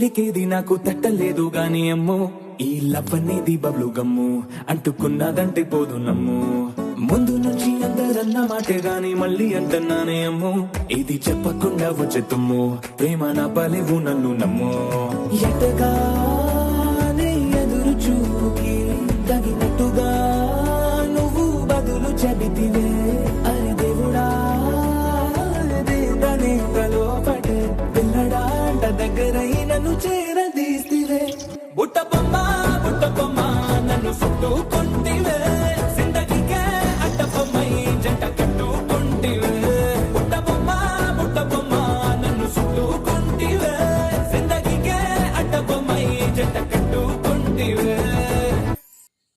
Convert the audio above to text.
కోరికేది నాకు తట్టలేదు గాని అమ్మో ఈ లవ్ అనేది బబ్లు గమ్ము అంటుకున్నదంటే పోదు నమ్ము ముందు నుంచి అందరన్న మాటే గాని మళ్ళీ అంటున్నానే అమ్మో ఇది చెప్పకుండా వచ్చే తుమ్ము ప్రేమ నా పలేవు నన్ను నమ్ము ఎటగానే ఎదురు చూకి తగినట్టుగా నువ్వు బదులు చెబితివే అరే దేవుడా దేదనే లోపటే పిల్లడాంట దగ్గరై నన్ను చేరదీస్తివే బుట్ట బొమ్మ నన్ను చుట్టుకుంటే